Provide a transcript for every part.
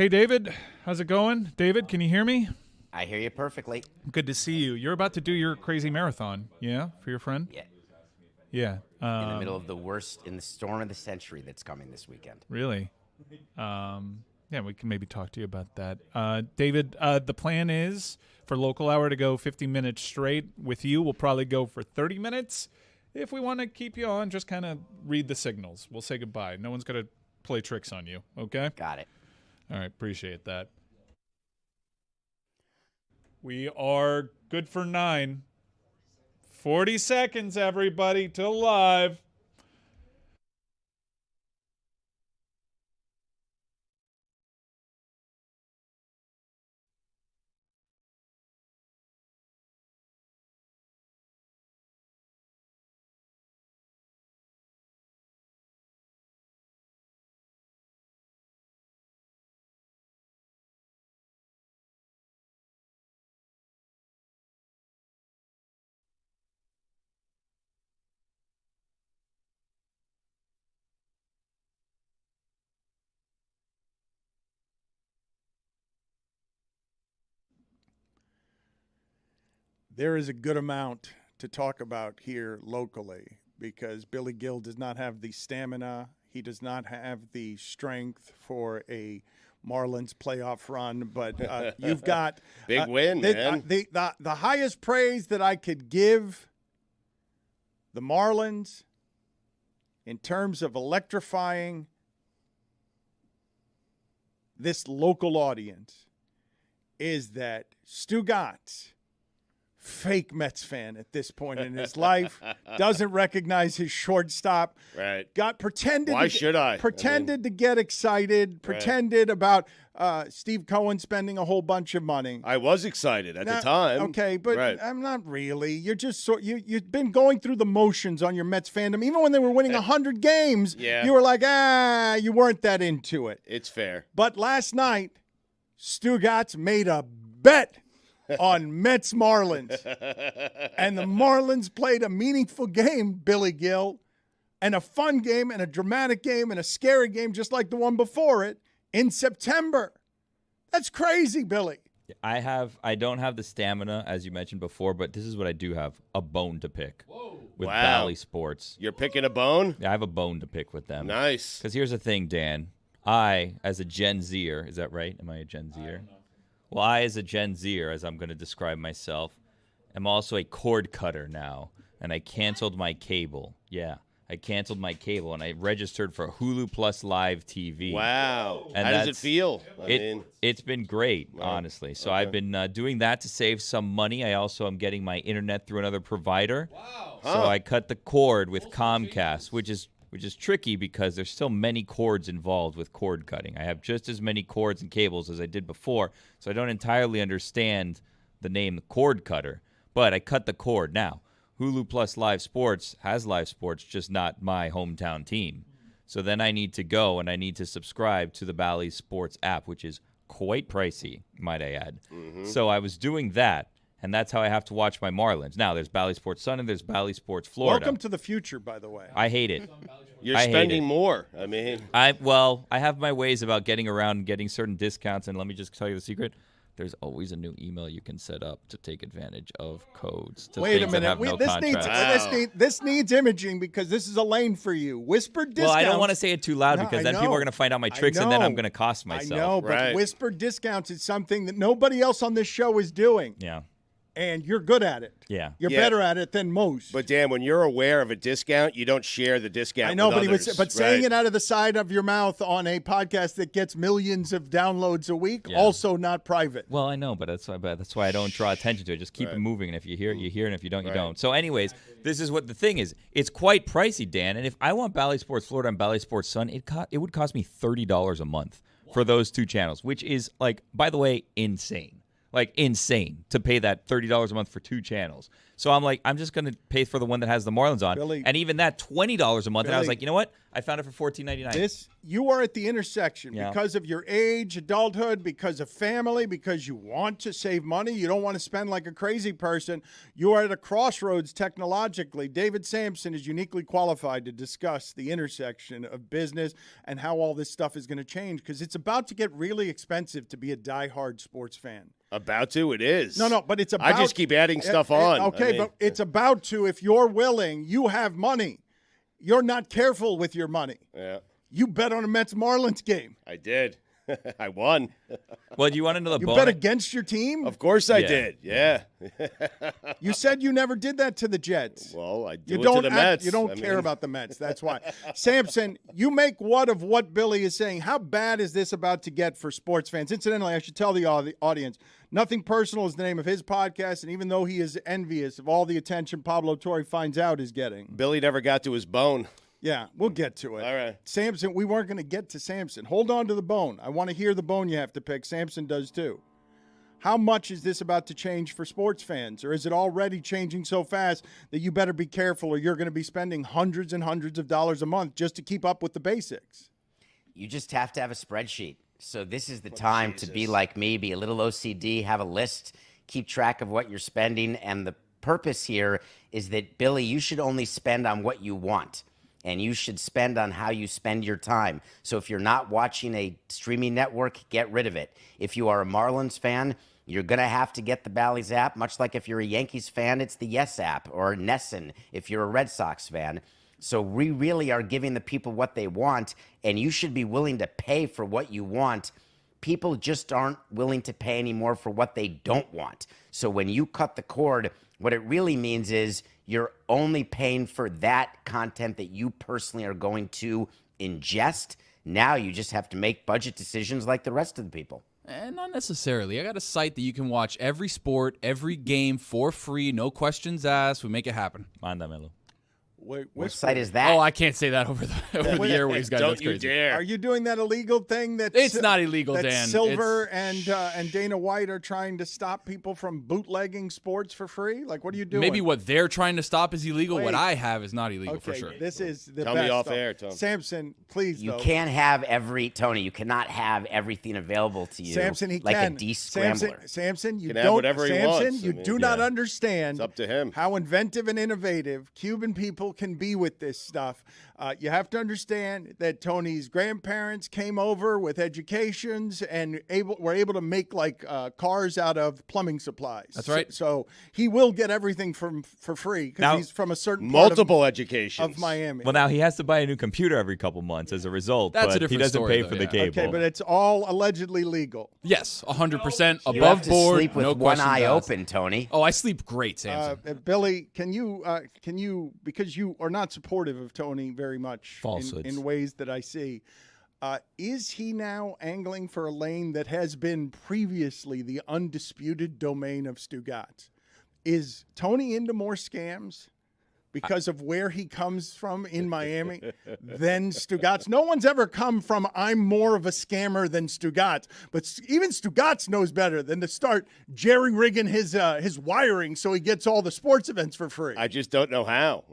Hey, David. How's it going? David, can you hear me? I hear you perfectly. Good to see you. You're about to do your crazy marathon, yeah, for your friend? Yeah. Yeah. In the middle of the storm of the century that's coming this weekend. Really? Yeah, we can maybe talk to you about that. David, the plan is for local hour to go 50 minutes straight. With you, we'll probably go for 30 minutes. If we want to keep you on, just kind of read the signals. We'll say goodbye. No one's going to play tricks on you, okay? Got it. All right, appreciate that. We are good for 9. 40 seconds, everybody, till live. There is a good amount to talk about here locally because Billy Gill does not have the stamina. He does not have the strength for a Marlins playoff run, but you've got big win, man. The highest praise that I could give the Marlins in terms of electrifying this local audience is that Stugotz, fake Mets fan at this point in his life, doesn't recognize his shortstop. Right. Pretended to get excited, pretended about Steve Cohen spending a whole bunch of money. I was excited at the time. Okay, but I'm not really. You're just you've been going through the motions on your Mets fandom. Even when they were winning 100 games, you were like, you weren't that into it. It's fair. But last night, Stugotz made a bet on Mets Marlins. And the Marlins played a meaningful game, Billy Gill, and a fun game and a dramatic game and a scary game just like the one before it in September. That's crazy, Billy. I don't have the stamina, as you mentioned before, but this is what I do have, a bone to pick with Wow. Bally Sports. You're picking a bone? Yeah, I have a bone to pick with them. Nice. Because here's the thing, Dan. I, as a Gen Zer, is that right? Am I a Gen Zer? Well, I, as a Gen Zer, as I'm going to describe myself, am also a cord cutter now, and I canceled my cable. Yeah, I canceled my cable, and I registered for Hulu Plus Live TV. Wow. And how does it feel? It's been great, honestly. So I've been doing that to save some money. I also am getting my internet through another provider. Wow. So I cut the cord with Comcast, which is tricky because there's still many cords involved with cord cutting. I have just as many cords and cables as I did before, so I don't entirely understand the name cord cutter, but I cut the cord. Now, Hulu Plus Live Sports has live sports, just not my hometown team. So then I need to go and I need to subscribe to the Bally Sports app, which is quite pricey, might I add. Mm-hmm. So I was doing that. And that's how I have to watch my Marlins. Now, there's Bally Sports Sun and there's Bally Sports Florida. Welcome to the future, by the way. I hate it. You're spending more. I mean, I have my ways about getting around and getting certain discounts. And let me just tell you the secret. There's always a new email you can set up to take advantage of codes. To Wait a things that minute. have no This needs imaging because this is a lane for you. Whispered discounts. Well, I don't want to say it too loud because then people are going to find out my tricks and then I'm going to cost myself. I know, but whispered discounts is something that nobody else on this show is doing. Yeah. And you're good at it. Yeah. You're better at it than most. But, Dan, when you're aware of a discount, you don't share the discount I know, with others. but saying it out of the side of your mouth on a podcast that gets millions of downloads a week, also not private. Well, I know, but that's why I don't draw attention to it. Just keep it moving, and if you hear it, you hear, and if you don't, you don't. So anyways, this is what the thing is. It's quite pricey, Dan, and if I want Bally Sports Florida and Bally Sports Sun, it would cost me $30 a month for those two channels, which is, like, by the way, insane. Like, insane to pay that $30 a month for two channels. So I'm like, I'm just going to pay for the one that has the Marlins on. Billy, and even that, $20 a month. Billy, and I was like, you know what? I found it for $14.99. you are at the intersection Yeah. because of your age, adulthood, because of family, because you want to save money. You don't want to spend like a crazy person. You are at a crossroads technologically. David Sampson is uniquely qualified to discuss the intersection of business and how all this stuff is going to change, because it's about to get really expensive to be a diehard sports fan. About to, it is. No, but it's about. I just keep adding stuff on. Okay, I mean, but it's about to, if you're willing, you have money. You're not careful with your money. Yeah, You bet on a Mets-Marlins game. I did. I won. Well, do you want to know the You bonus? bet against your team? Of course I Yeah. did. Yeah. You said you never did that to the Jets. Well, I do You it don't to the Mets. You don't I care mean, about the Mets. That's why. Sampson, you make what of what Billy is saying. How bad is this about to get for sports fans? Incidentally, I should tell the audience, Nothing Personal is the name of his podcast, and even though he is envious of all the attention Pablo Torre finds out is getting. Billy never got to his bone. Yeah, we'll get to it. All right. Sampson, we weren't going to get to Sampson. Hold on to the bone. I want to hear the bone you have to pick. Sampson does too. How much is this about to change for sports fans? Or is it already changing so fast that you better be careful, or you're going to be spending hundreds and hundreds of dollars a month just to keep up with the basics? You just have to have a spreadsheet. So this is the time to be like me, be a little OCD, have a list, keep track of what you're spending. And the purpose here is that, Billy, you should only spend on what you want. And you should spend on how you spend your time. So if you're not watching a streaming network, get rid of it. If you are a Marlins fan, you're going to have to get the Bally's app, much like if you're a Yankees fan, it's the Yes app, or Nessun if you're a Red Sox fan. So we really are giving the people what they want, and you should be willing to pay for what you want. People just aren't willing to pay anymore for what they don't want. So when you cut the cord, what it really means is you're only paying for that content that you personally are going to ingest. Now you just have to make budget decisions like the rest of the people. Not necessarily. I got a site that you can watch every sport, every game for free, no questions asked. We make it happen. Mándamelo. What site is that? Oh, I can't say that over the airwaves, guys. Don't That's you crazy. dare. Are you doing that illegal thing that It's not illegal, that Dan. Silver and Dana White are trying to stop people from bootlegging sports for free? Like, what are you doing? Maybe what they're trying to stop is illegal. Wait. What I have is not illegal for Okay, sure. this is the Tell best. me off though. air, Tom. Samson, please. You though. can't have Tony, you cannot have everything available to you Samson, he like can. a descrambler. Samson, you Can have don't. whatever he Samson, wants. you I mean, do not understand. It's up to him. How inventive and innovative Cuban people can be with this stuff. You have to understand that Tony's grandparents came over with educations and were able to make like cars out of plumbing supplies. That's right. So he will get everything for free because Now- he's from a certain part Multiple educations of Miami. Well, now he has to buy a new computer every couple months as a result. That's a but he different doesn't story, pay though, for the yeah. cable. Okay, but it's all allegedly legal. Yes, 100% You have above to board. sleep with no one questions eye asked. open, Tony. Oh, I sleep great, Samson. Billy, can you, because you are not supportive of Tony very much Falsehoods. in ways that I see, is he now angling for a lane that has been previously the undisputed domain of Stugotz? Is Tony into more scams because of where he comes from in Miami than Stugotz? No one's ever come from, I'm more of a scammer than Stugotz, but even Stugotz knows better than to start jerry-rigging his wiring so he gets all the sports events for free. I just don't know how.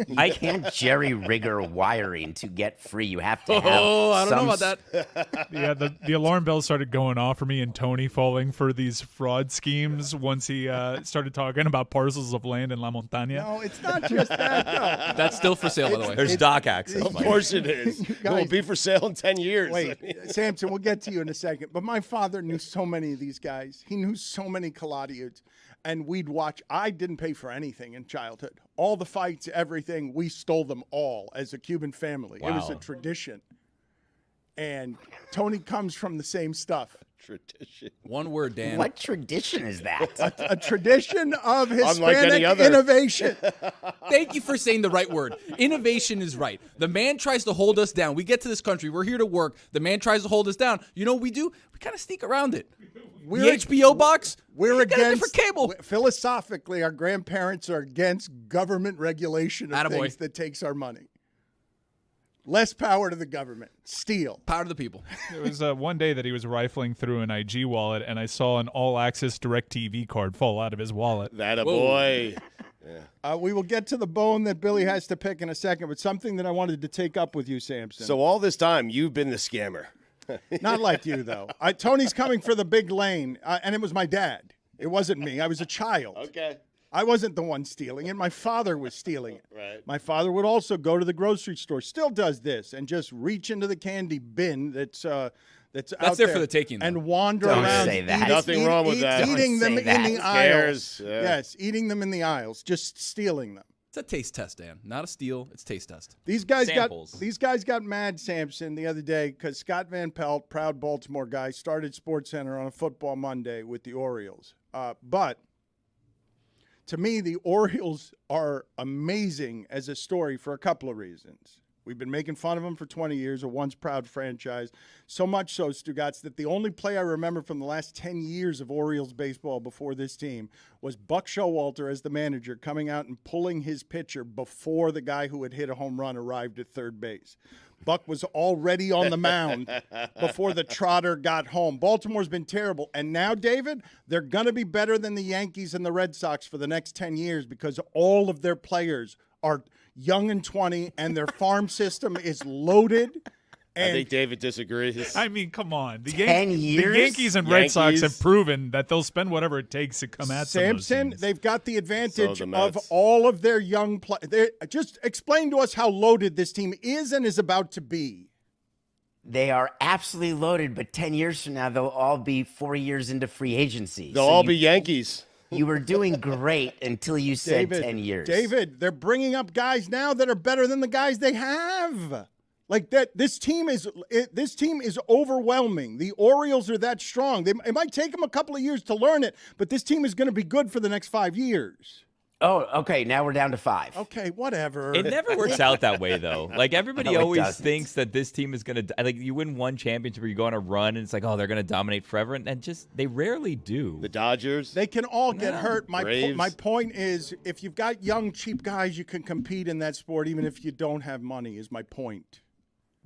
You can't jerry-rigger wiring to get free. You have to have I don't know some about that. Yeah, the alarm bells started going off for me and Tony falling for these fraud schemes once he started talking about parcels of land in La Montaña. No, it's not just that. No. That's still for sale, by the way. There's dock access. Of Mike. course it is. It will guys- be for sale in 10 years. Wait, Samson, we'll get to you in a second. But my father knew so many of these guys. He knew so many Caladiuds. And we'd watch. I didn't pay for anything in childhood. All the fights, everything, we stole them all as a Cuban family. It was a Wow. tradition. And Tony comes from the same stuff. Tradition. One word, Dan. What tradition is that? A tradition of Unlike Hispanic any other. innovation. Thank you for saying the right word. Innovation is right. The man tries to hold us down. We get to this country. We're here to work. The man tries to hold us down. You know what we do? We kind of sneak around it. The HBO box, We're you get a against different cable. Philosophically, our grandparents are against government regulation of Attaboy. things that takes our money. Less power to the government. Steal. Power to the people. It was one day that he was rifling through an IG wallet, and I saw an all-access DirecTV card fall out of his wallet. That a boy. We will get to the bone that Billy has to pick in a second, but something that I wanted to take up with you, Samson. So all this time, you've been the scammer. Not like you, though. Tony's coming for the big lane, and it was my dad. It wasn't me. I was a child. Okay. I wasn't the one stealing it. My father was stealing it. Right. My father would also go to the grocery store, still does this, and just reach into the candy bin that's out there there for the taking, though. and wander Don't around. say that. Nothing wrong with that. Eating them Don't say in the that. aisles. Cares? Yeah. Yes, eating them in the aisles, just stealing them. It's a taste test, Dan. Not a steal. It's taste test. These guys Samples. got mad, Samson, the other day because Scott Van Pelt, proud Baltimore guy, started SportsCenter on a football Monday with the Orioles. But to me, the Orioles are amazing as a story for a couple of reasons. We've been making fun of them for 20 years, a once proud franchise. So much so, Stugotz, that the only play I remember from the last 10 years of Orioles baseball before this team was Buck Showalter as the manager coming out and pulling his pitcher before the guy who had hit a home run arrived at third base. Buck was already on the mound before the trotter got home. Baltimore's been terrible. And now, David, they're going to be better than the Yankees and the Red Sox for the next 10 years because all of their players are young and 20, and their farm system is loaded. I think David disagrees. I mean, come on. The 10 years? The Yankees and Red Sox Yankees. have proven that they'll spend whatever it takes to come at some of those Samson, teams. they've got the advantage So the of Mets. all of their young players. Just explain to us how loaded this team is and is about to be. They are absolutely loaded, but 10 years from now, they'll all be 4 years into free agency. They'll So all you- be Yankees. You were doing great until you said 10 years. David, they're bringing up guys now that are better than the guys they have. Like that, this team is overwhelming. The Orioles are that strong. It might take them a couple of years to learn it, but this team is going to be good for the next 5 years. Oh, okay. Now we're down to 5. Okay, whatever. It never works out that way, though. Like, everybody No, it always doesn't. thinks that this team is going to, like, you win one championship or you go on a run, and it's like, oh, they're going to dominate forever. And just, they rarely do. The Dodgers. They can all get hurt. Braves. My point is, if you've got young, cheap guys, you can compete in that sport, even if you don't have money, is my point.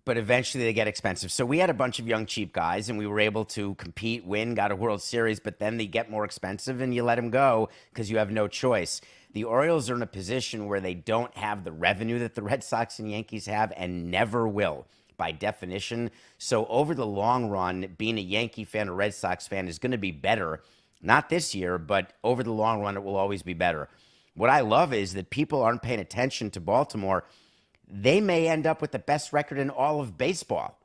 But eventually they get expensive. So we had a bunch of young, cheap guys, and we were able to compete, win, got a World Series, but then they get more expensive, and you let them go because you have no choice. The Orioles are in a position where they don't have the revenue that the Red Sox and Yankees have and never will, by definition. So over the long run, being a Yankee fan or Red Sox fan is going to be better. Not this year, but over the long run, it will always be better. What I love is that people aren't paying attention to Baltimore. They may end up with the best record in all of baseball.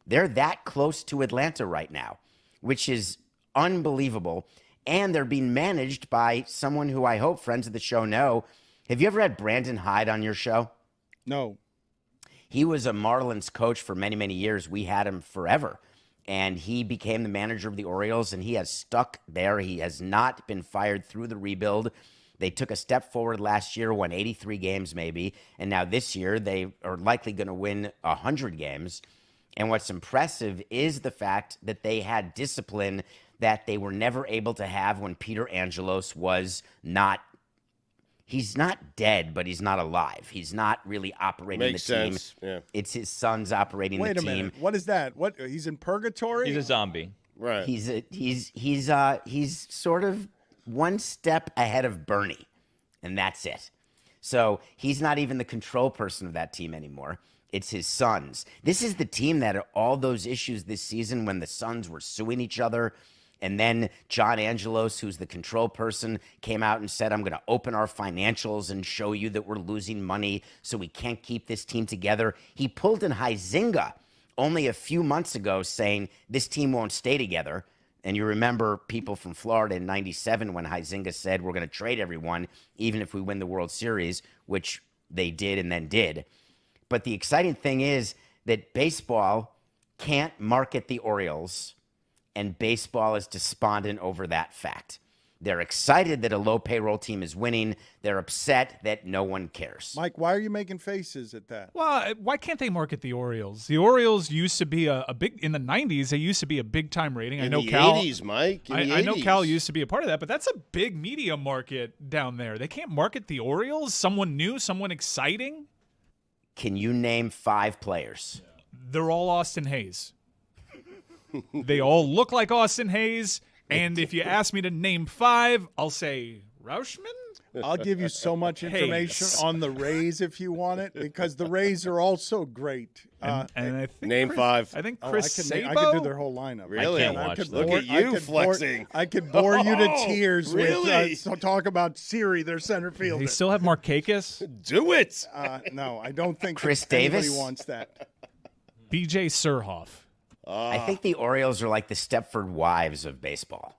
They're that close to Atlanta right now, which is unbelievable. And they're being managed by someone who I hope friends of the show know. Have you ever had Brandon Hyde on your show? No. He was a Marlins coach for many, many years. We had him forever. And he became the manager of the Orioles, and he has stuck there. He has not been fired through the rebuild. They took a step forward last year, won 83 games maybe, and now this year they are likely going to win 100 games. And what's impressive is the fact that they had discipline that they were never able to have when Peter Angelos was not – he's not dead, but he's not alive. He's not really operating Makes the team. sense. Yeah. It's his sons operating Wait the a team. minute. What is that? What? He's in purgatory? He's a zombie. Right. He's sort of one step ahead of Bernie, and that's it. So he's not even the control person of that team anymore. It's his sons. This is the team that had all those issues this season when the sons were suing each other. And then John Angelos, who's the control person, came out and said, I'm going to open our financials and show you that we're losing money, so we can't keep this team together. He pulled in Huizinga only a few months ago saying this team won't stay together. And you remember people from Florida in 97 when Huizinga said we're going to trade everyone, even if we win the World Series, which they did and then did. But the exciting thing is that baseball can't market the Orioles, and baseball is despondent over that fact. They're excited that a low payroll team is winning. They're upset that no one cares. Mike, why are you making faces at that? Well, why can't they market the Orioles? The Orioles used to be a big in the '90s. They used to be a big time rating. I In know the Cal. 80s, Mike. In the I know 80s. Cal used to be a part of that, but that's a big media market down there. They can't market the Orioles. Someone new, someone exciting. Can you name 5 players? They're all Austin Hayes. They all look like Austin Hayes. And if you ask me to name 5, I'll say Rauschman? I'll give you so much information on the Rays if you want it, because the Rays are also great. And I think Name five. I think I Chris could Sabo. I could do their whole lineup. Really? I can't watch Look them. at you flexing. I could bore you to Oh, tears really? with so talk about Siri, their center fielder. They still have Markakis. Do it. No, I don't think Chris anybody Davis? wants that. BJ Surhoff. I think the Orioles are like the Stepford Wives of baseball.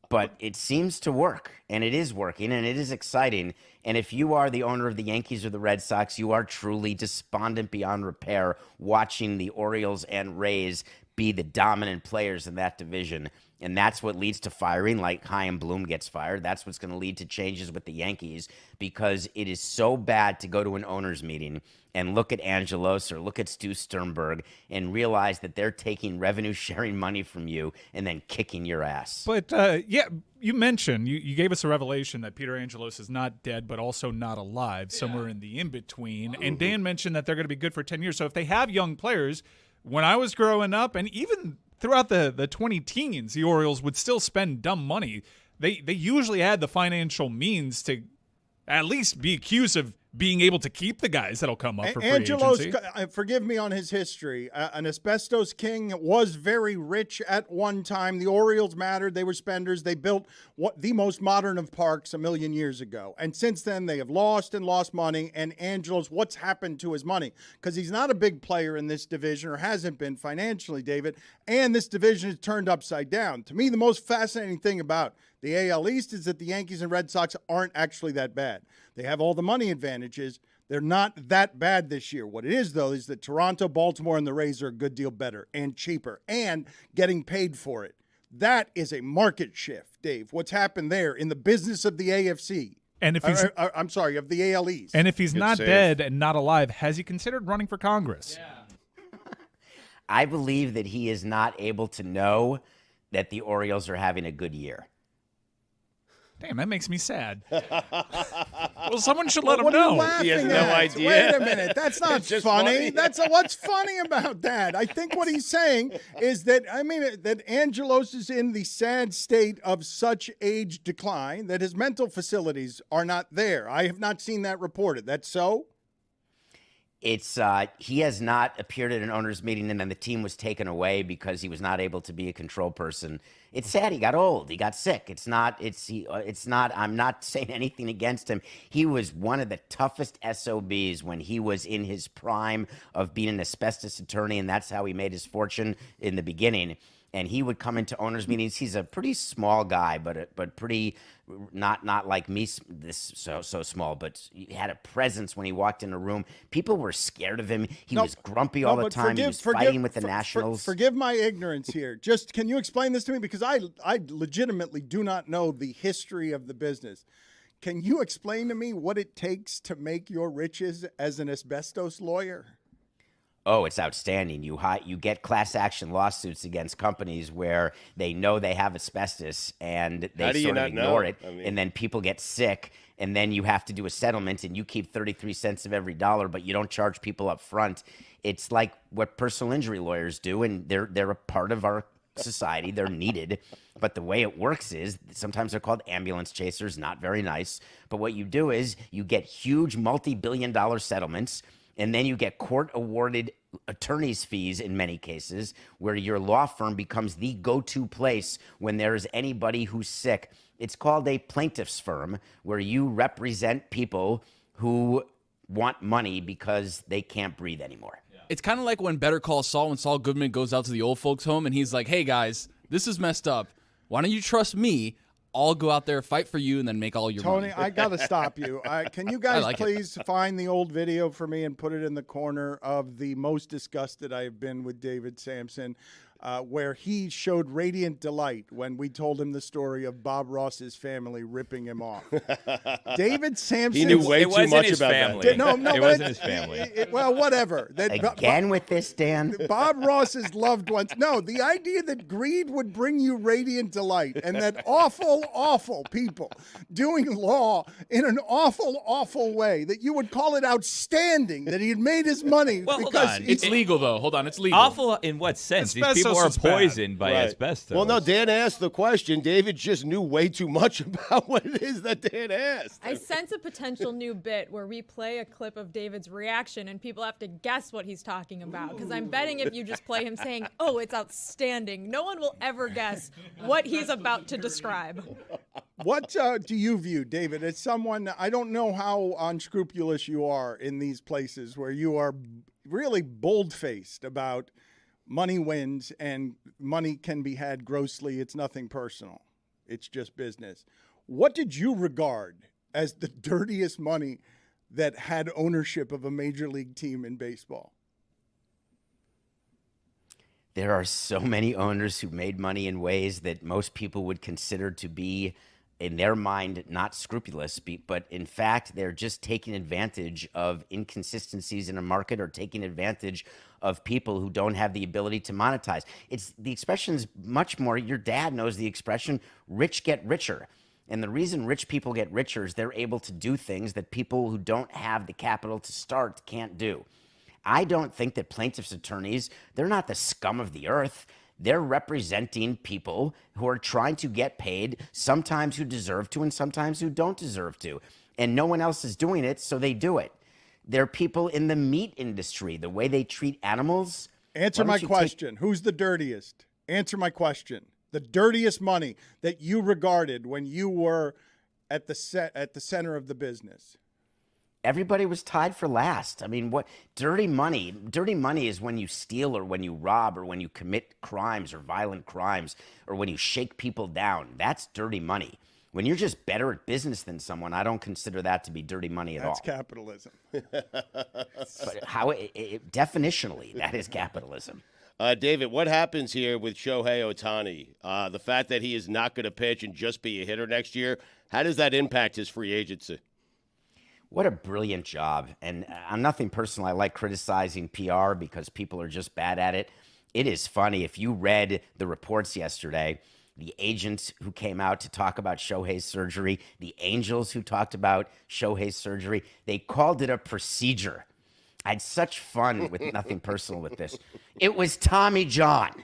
But it seems to work, and it is working, and it is exciting. And if you are the owner of the Yankees or the Red Sox, you are truly despondent beyond repair watching the Orioles and Rays be the dominant players in that division. And that's what leads to firing, like Chaim Bloom gets fired. That's what's going to lead to changes with the Yankees, because it is so bad to go to an owners meeting and look at Angelos or look at Stu Sternberg and realize that they're taking revenue-sharing money from you and then kicking your ass. But, yeah, you mentioned, you gave us a revelation that Peter Angelos is not dead but also not alive, somewhere in the in-between. And Dan mentioned that they're going to be good for 10 years. So if they have young players, when I was growing up, and even throughout the 20 teens, the Orioles would still spend dumb money. They usually had the financial means to at least be accused of being able to keep the guys that'll come up for free Angelos, agency. forgive me on his history. An asbestos king was very rich at one time. The Orioles mattered. They were spenders. They built the most modern of parks 1,000,000 years ago. And since then, they have lost and lost money. And Angelos, what's happened to his money? Because he's not a big player in this division, or hasn't been financially, David. And this division is turned upside down. To me, the most fascinating thing about the AL East is that the Yankees and Red Sox aren't actually that bad. They have all the money advantages. They're not that bad this year. What it is, though, is that Toronto, Baltimore, and the Rays are a good deal better and cheaper and getting paid for it. That is a market shift, Dave. What's happened there in the business of the AFC? And if he's I'm sorry, of the AL East. and if he's not save. dead and not alive, has he considered running for Congress? I believe that he is not able to know that the Orioles are having a good year. Damn, that makes me sad. Well, someone should let him What are you know. laughing He has no at? idea. Wait a minute. That's not It's just funny. funny. What's funny about that? I think what he's saying is that, that Angelos is in the sad state of such age decline that his mental facilities are not there. I have not seen that reported. That's so? It's he has not appeared at an owners meeting, and then the team was taken away because he was not able to be a control person. It's sad. He got old. He got sick. It's not. I'm not saying anything against him. He was one of the toughest SOBs when he was in his prime of being an asbestos attorney, and that's how he made his fortune in the beginning. And he would come into owners meetings. He's a pretty small guy, but pretty not like me, this so small. But he had a presence when he walked in a room. People were scared of him. He was grumpy all the but time. He was fighting with the Nationals. Forgive my ignorance here. Just can you explain this to me? Because I legitimately do not know the history of the business. Can you explain to me what it takes to make your riches as an asbestos lawyer? Oh, it's outstanding. You get class action lawsuits against companies where they know they have asbestos and How they do you sort of not ignore know? it, I mean- and then people get sick, and then you have to do a settlement, and you keep 33 cents of every dollar, but you don't charge people up front. It's like what personal injury lawyers do, and they're a part of our society. They're needed. But the way it works is sometimes they're called ambulance chasers, not very nice. But what you do is you get huge multi-billion-dollar settlements, and then you get court-awarded attorney's fees in many cases, where your law firm becomes the go-to place when there is anybody who's sick. It's called a plaintiff's firm, where you represent people who want money because they can't breathe anymore. It's kind of like when Better Call Saul, when Saul Goodman goes out to the old folks' home and he's like, hey, guys, this is messed up. Why don't you trust me? I'll go out there, fight for you, and then make all your Tony, money. I got to stop you. Can you guys like it. please find the old video for me and put it in the corner of the most disgusted I have been with David Sampson, where he showed radiant delight when we told him the story of Bob Ross's family ripping him off. David Sampson. He knew way It too wasn't much his about family. that. No, It but wasn't his family. Well, whatever. Again with this, Dan? Bob Ross's loved ones. No, the idea that greed would bring you radiant delight and that awful, awful people doing law in an awful, awful way, that you would call it outstanding that he had made his money Well, hold because on. It's legal, though. Hold on. It's legal. Awful in what sense? These people just more as bad. poisoned by asbestos. Well, no, Dan asked the question. David just knew way too much about what it is that Dan asked. I sense a potential new bit where we play a clip of David's reaction and people have to guess what he's talking about. Because I'm betting if you just play him saying, "Oh, it's outstanding," no one will ever guess what he's about to describe. What do you view, David, as someone, I don't know how unscrupulous you are in these places where you are really bold-faced about money wins and money can be had grossly. It's nothing personal. It's just business. What did you regard as the dirtiest money that had ownership of a major league team in baseball? There are so many owners who made money in ways that most people would consider to be, in their mind, not scrupulous, but in fact, they're just taking advantage of inconsistencies in a market or taking advantage of people who don't have the ability to monetize. It's the expression's much more, your dad knows the expression, rich get richer. And the reason rich people get richer is they're able to do things that people who don't have the capital to start can't do. I don't think that plaintiffs' attorneys, they're not the scum of the earth. They're representing people who are trying to get paid, sometimes who deserve to and sometimes who don't deserve to. And no one else is doing it, so they do it. They're people in the meat industry, the way they treat animals. Answer my question. Who's the dirtiest? Answer my question. The dirtiest money that you regarded when you were at the center of the business. Everybody was tied for last. I mean, what dirty money? Dirty money is when you steal or when you rob or when you commit crimes or violent crimes or when you shake people down. That's dirty money. When you're just better at business than someone, I don't consider that to be dirty money at all. That's capitalism. But how definitionally, that is capitalism. David, what happens here with Shohei Ohtani? The fact that he is not going to pitch and just be a hitter next year, how does that impact his free agency? What a brilliant job. And I'm nothing personal. I like criticizing PR because people are just bad at it. It is funny. If you read the reports yesterday, the agents who came out to talk about Shohei's surgery, the Angels who talked about Shohei's surgery, they called it a procedure. I had such fun with nothing personal with this. It was Tommy John.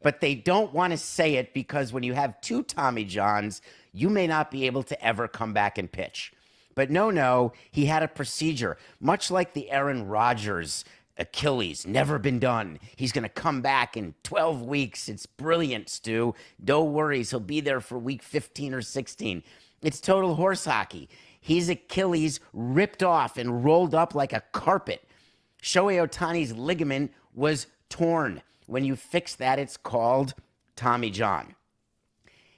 But they don't want to say it because when you have two Tommy Johns, you may not be able to ever come back and pitch. But no, he had a procedure, much like the Aaron Rodgers Achilles, never been done. He's going to come back in 12 weeks. It's brilliant, Stu. No worries. He'll be there for week 15 or 16. It's total horse hockey. His Achilles ripped off and rolled up like a carpet. Shohei Ohtani's ligament was torn. When you fix that, it's called Tommy John.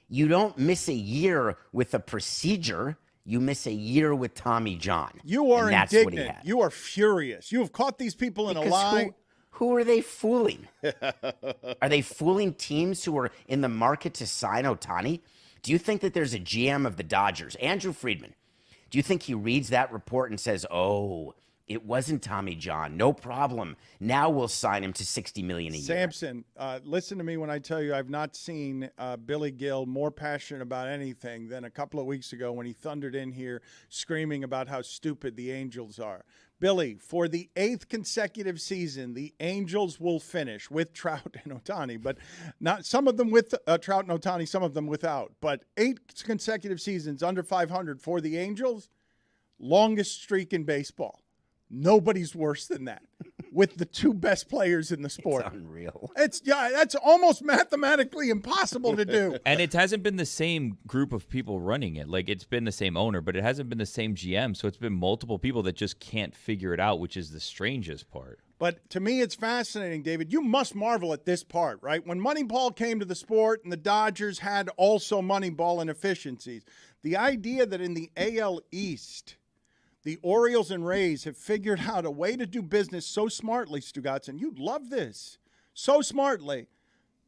You don't miss a year with a procedure. You miss a year with Tommy John. You are indignant. indignant. What he had. You are furious. You have caught these people in a lie. Who are they fooling? Are they fooling teams who are in the market to sign Ohtani? Do you think that there's a GM of the Dodgers, Andrew Friedman? Do you think he reads that report and says, "Oh, it wasn't Tommy John. No problem. Now we'll sign him to $60 million a year." Samson, listen to me when I tell you I've not seen Billy Gill more passionate about anything than a couple of weeks ago when he thundered in here screaming about how stupid the Angels are. Billy, for the 8th consecutive season, the Angels will finish with Trout and Ohtani, but not some of them with Trout and Ohtani, some of them without. But 8 consecutive seasons under 500 for the Angels, longest streak in baseball. Nobody's worse than that with the two best players in the sport. It's unreal. That's almost mathematically impossible to do. And it hasn't been the same group of people running it. Like, it's been the same owner, but it hasn't been the same GM. So it's been multiple people that just can't figure it out, which is the strangest part. But to me, it's fascinating, David. You must marvel at this part, right? When Moneyball came to the sport and the Dodgers had also Moneyball inefficiencies, the idea that in the AL East, the Orioles and Rays have figured out a way to do business so smartly, Stugotz, and you'd love this, so smartly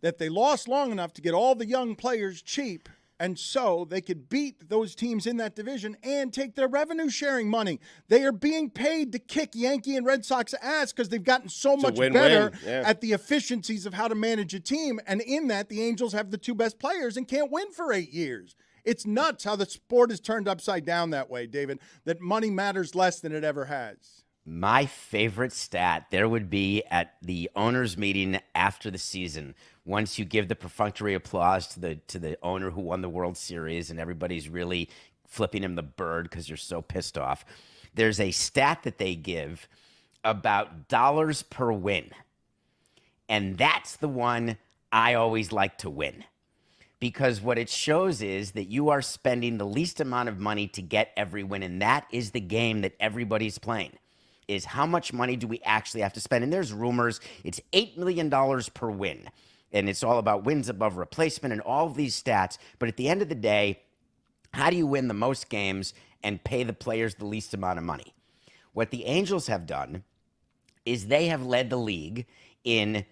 that they lost long enough to get all the young players cheap, and so they could beat those teams in that division and take their revenue-sharing money. They are being paid to kick Yankee and Red Sox ass because they've gotten so much better at the efficiencies of how to manage a team, and in that, the Angels have the two best players and can't win for 8 years. It's nuts how the sport is turned upside down that way, David, that money matters less than it ever has. My favorite stat there would be at the owners' meeting after the season. Once you give the perfunctory applause to the owner who won the World Series, and everybody's really flipping him the bird because you're so pissed off. There's a stat that they give about dollars per win, and that's the one I always like to win, because what it shows is that you are spending the least amount of money to get every win, and that is the game that everybody's playing. Is how much money do we actually have to spend? And there's rumors it's $8 million per win. And it's all about wins above replacement and all of these stats. But at the end of the day, how do you win the most games and pay the players the least amount of money? What the Angels have done is they have led the league in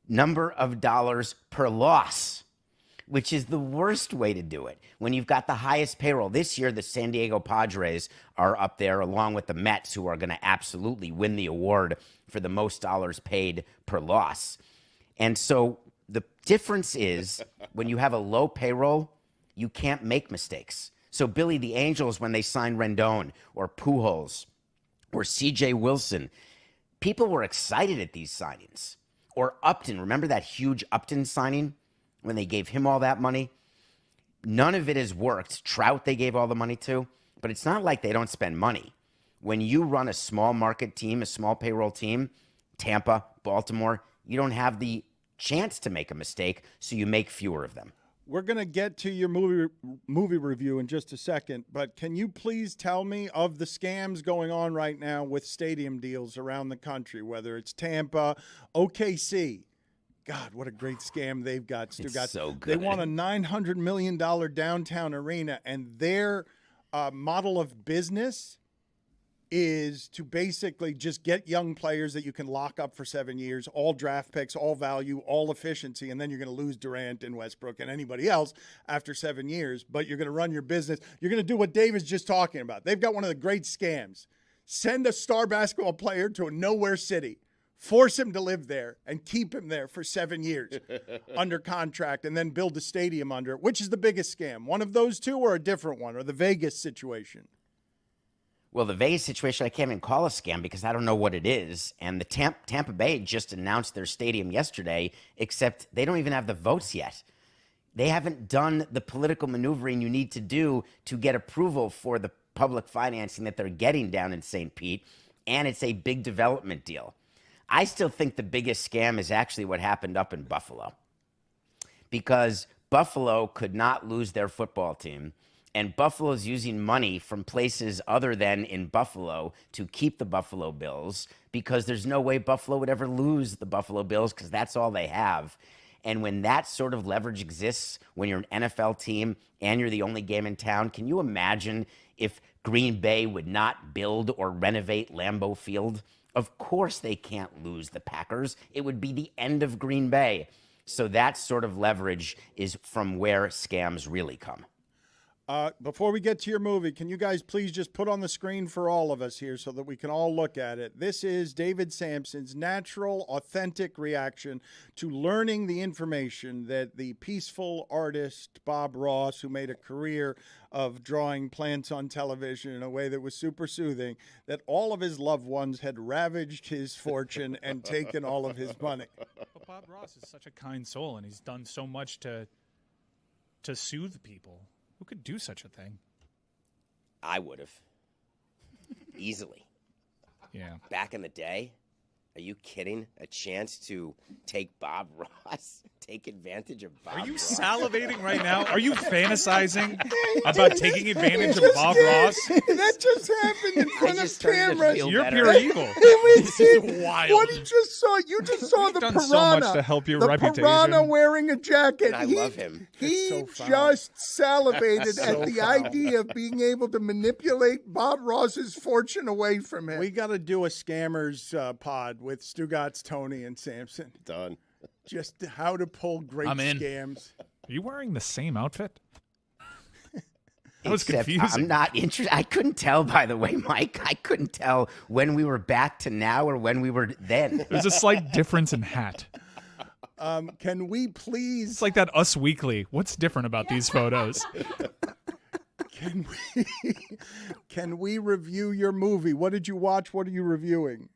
number of dollars per loss, which is the worst way to do it. When you've got the highest payroll. This year, the San Diego Padres are up there along with the Mets, who are going to absolutely win the award for the most dollars paid per loss. And so the difference is when you have a low payroll, you can't make mistakes. So Billy, the Angels, when they signed Rendon or Pujols or CJ Wilson, people were excited at these signings. Or Upton, remember that huge Upton signing when they gave him all that money? None of it has worked. Trout they gave all the money to, but it's not like they don't spend money. When you run a small market team, a small payroll team, Tampa, Baltimore, you don't have the chance to make a mistake, so you make fewer of them. We're going to get to your movie review in just a second, but can you please tell me of the scams going on right now with stadium deals around the country, whether it's Tampa, OKC? God, what a great scam they've got, Stugotz. It's so good. They want a $900 million downtown arena, and their model of business is to basically just get young players that you can lock up for 7 years, all draft picks, all value, all efficiency, and then you're going to lose Durant and Westbrook and anybody else after 7 years, but you're going to run your business. You're going to do what Dave is just talking about. They've got one of the great scams. Send a star basketball player to a nowhere city, force him to live there, and keep him there for 7 years under contract, and then build a stadium under it. Which is the biggest scam? One of those two or a different one, or the Vegas situation? Well, the Vegas situation, I can't even call a scam because I don't know what it is. And the Tampa Bay just announced their stadium yesterday, except they don't even have the votes yet. They haven't done the political maneuvering you need to do to get approval for the public financing that they're getting down in St. Pete, and it's a big development deal. I still think the biggest scam is actually what happened up in Buffalo, because Buffalo could not lose their football team. And Buffalo's using money from places other than in Buffalo to keep the Buffalo Bills, because there's no way Buffalo would ever lose the Buffalo Bills because that's all they have. And when that sort of leverage exists, when you're an NFL team and you're the only game in town, can you imagine if Green Bay would not build or renovate Lambeau Field? Of course they can't lose the Packers. It would be the end of Green Bay. So that sort of leverage is from where scams really come. Before we get to your movie, can you guys please just put on the screen for all of us here so that we can all look at it? This is David Sampson's natural, authentic reaction to learning the information that the peaceful artist Bob Ross, who made a career of drawing plants on television in a way that was super soothing, that all of his loved ones had ravaged his fortune and taken all of his money. But Bob Ross is such a kind soul, and he's done so much to soothe people. Who could do such a thing? I would have. Easily. Yeah. Back in the day, are you kidding? A chance to take Bob Ross, take advantage of Bob Ross. Are you salivating right now? Are you fantasizing about taking advantage of Bob Ross? That just happened in front of cameras. You're pure evil. This is wild. What you just saw the done piranha. so much to help your the reputation. Piranha wearing a jacket. And I love him. He so foul. just salivated So at the foul. idea of being able to manipulate Bob Ross's fortune away from him. We got to do a scammers pod with Stugotz, Tony, and Sampson. Done. Just how to pull great I'm in. scams. Are you wearing the same outfit? That was Except confusing. I'm not interested. I couldn't tell, by the way, Mike. I couldn't tell when we were back to now or when we were then. There's a slight difference in hat. Can we please? It's like that Us Weekly. What's different about these photos? Can we review your movie? What did you watch? What are you reviewing?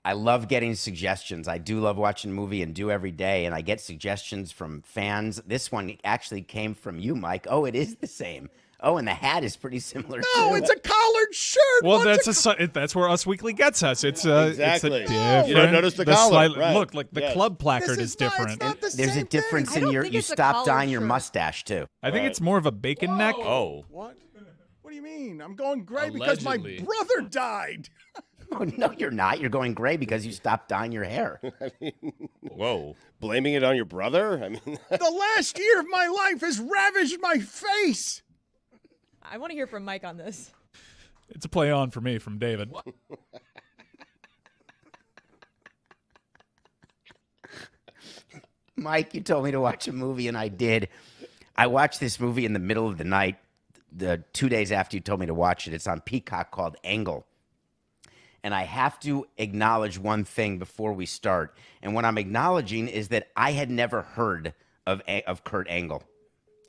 I love getting suggestions. I do love watching a movie and do every day, and I get suggestions from fans. This one actually came from you, Mike. Oh, it is the same. Oh, and the hat is pretty similar No, too. it's a collared shirt. Well, What's that's where Us Weekly gets us. It's Exactly. It's a different, You don't notice the collar, right. Look, like the Yes. club placard This is is not- it's different. not the There's a same difference thing. I in don't think you it's a stop collared dyeing your shirt. mustache too. I think it's more of a bacon neck. Oh. What? What do you mean? I'm going gray because my Allegedly. brother died. Oh, no, you're not. You're going gray because you stopped dyeing your hair. Whoa. Blaming it on your brother? I mean, The last year of my life has ravaged my face. I want to hear from Mike on this. It's a play on for me from David. Mike, you told me to watch a movie, and I did. I watched this movie in the middle of the night, the 2 days after you told me to watch it. It's on Peacock, called Angle. And I have to acknowledge one thing before we start. And what I'm acknowledging is that I had never heard of Kurt Angle.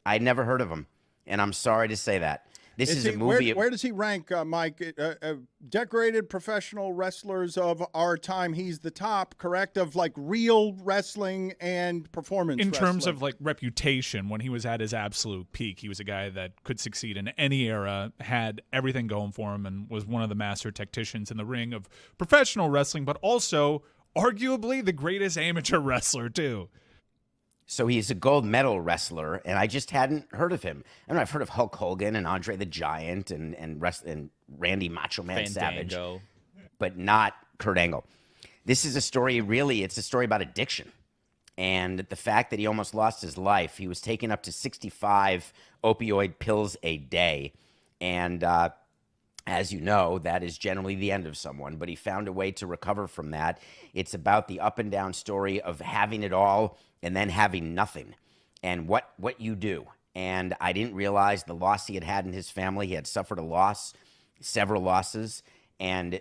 I had never heard of him. And I'm sorry to say that. This is a movie. Where does he rank, Mike? Decorated professional wrestlers of our time, he's the top, correct, of like real wrestling and performance In terms wrestling. of like reputation, when he was at his absolute peak, he was a guy that could succeed in any era, had everything going for him, and was one of the master tacticians in the ring of professional wrestling, but also arguably the greatest amateur wrestler too. So he's a gold medal wrestler, and I just hadn't heard of him. I mean, I've heard of Hulk Hogan and Andre the Giant and Randy Macho Man Savage, Fandango. but not Kurt Angle. This is a story, really, it's a story about addiction. And the fact that he almost lost his life. He was taking up to 65 opioid pills a day. And as you know, that is generally the end of someone. But he found a way to recover from that. It's about the up and down story of having it all and then having nothing, and what you do. And I didn't realize the loss he had in his family. He had suffered a loss, several losses. And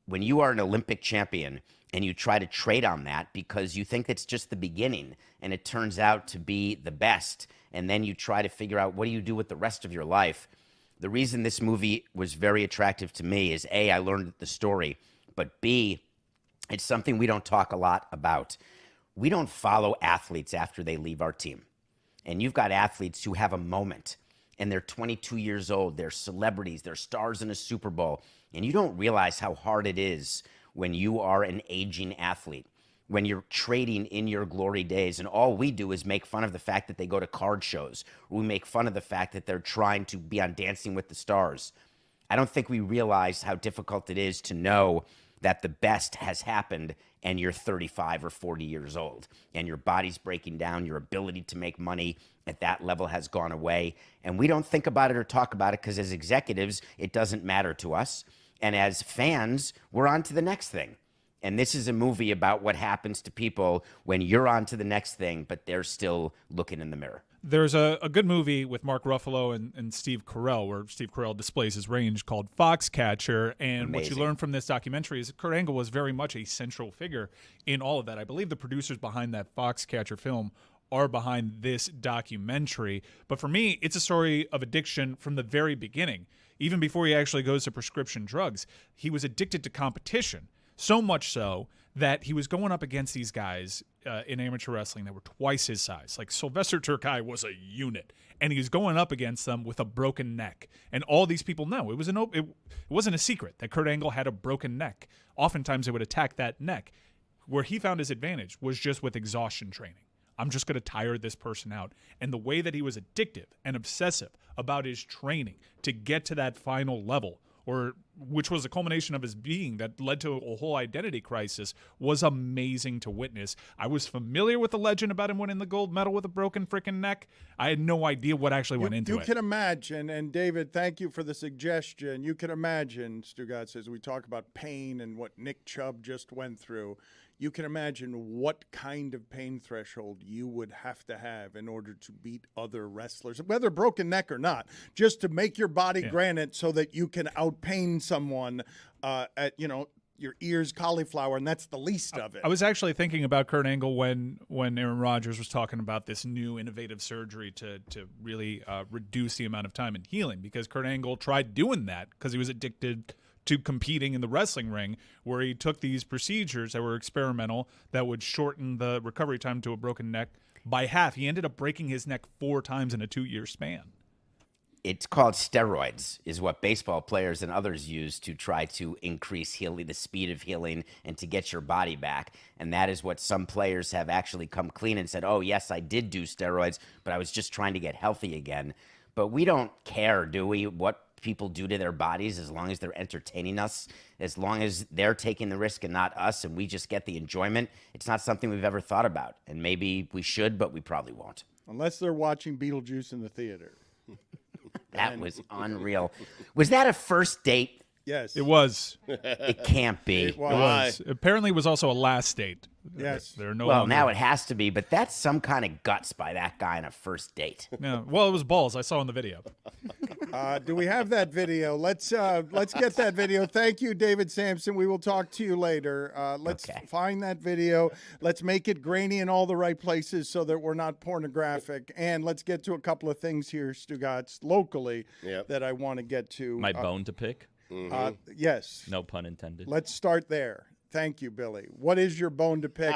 when you are an Olympic champion and you try to trade on that because you think it's just the beginning and it turns out to be the best, and then you try to figure out what do you do with the rest of your life. The reason this movie was very attractive to me is A, I learned the story, but B, it's something we don't talk a lot about. We don't follow athletes after they leave our team. And you've got athletes who have a moment and they're 22 years old. They're celebrities. They're stars in a Super Bowl. And you don't realize how hard it is when you are an aging athlete, when you're trading in your glory days. And all we do is make fun of the fact that they go to card shows. Or we make fun of the fact that they're trying to be on Dancing with the Stars. I don't think we realize how difficult it is to know that the best has happened and you're 35 or 40 years old and your body's breaking down, your ability to make money at that level has gone away. And we don't think about it or talk about it because as executives, it doesn't matter to us. And as fans, we're on to the next thing. And this is a movie about what happens to people when you're on to the next thing, but they're still looking in the mirror. There's a good movie with Mark Ruffalo and Steve Carell where Steve Carell displays his range called Foxcatcher. And what you Amazing. learn from this documentary is that Kurt Angle was very much a central figure in all of that. I believe the producers behind that Foxcatcher film are behind this documentary. But for me, it's a story of addiction from the very beginning. Even before he actually goes to prescription drugs, he was addicted to competition. So much so that he was going up against these guys in amateur wrestling that were twice his size. Like Sylvester Terkay was a unit, and he was going up against them with a broken neck. And all these people know it wasn't a secret that Kurt Angle had a broken neck. Oftentimes they would attack that neck. Where he found his advantage was just with exhaustion training. I'm just going to tire this person out. And the way that he was addictive and obsessive about his training to get to that final level, which was a culmination of his being that led to a whole identity crisis, was amazing to witness. I was familiar with the legend about him winning the gold medal with a broken freaking neck. I had no idea what actually went into it. You can imagine, and David, thank you for the suggestion. You can imagine, Stugotz, as we talk about pain and what Nick Chubb just went through, you can imagine what kind of pain threshold you would have to have in order to beat other wrestlers, whether broken neck or not, just to make your body granite so that you can outpain someone at your ears cauliflower, and that's the least of it. I was actually thinking about Kurt Angle when Aaron Rodgers was talking about this new innovative surgery to really reduce the amount of time in healing, because Kurt Angle tried doing that because he was addicted to competing in the wrestling ring, where he took these procedures that were experimental that would shorten the recovery time to a broken neck by half. He ended up breaking his neck 4 times in a 2-year span. It's called steroids, is what baseball players and others use to try to increase healing, the speed of healing, and to get your body back. And that is what some players have actually come clean and said, oh, yes, I did do steroids, but I was just trying to get healthy again. But we don't care, do we, what people do to their bodies, as long as they're entertaining us, as long as they're taking the risk and not us, and we just get the enjoyment. It's not something we've ever thought about. And maybe we should, but we probably won't. Unless they're watching Beetlejuice in the theater. That was unreal. Was that a first date? Yes. It was. It can't be. It was. It was. Apparently, it was also a last date. Yes. There are no. Well, longer- now it has to be, but that's some kind of guts by that guy on a first date. Yeah. Well, it was balls. I saw in the video. Do we have that video? Let's get that video. Thank you, David Sampson. We will talk to you later. Let's Okay. find that video. Let's make it grainy in all the right places so that we're not pornographic. And let's get to a couple of things here, Stugotz, locally that I want to get to. My bone to pick. Yes. No pun intended. Let's start there. Thank you, Billy. What is your bone to pick?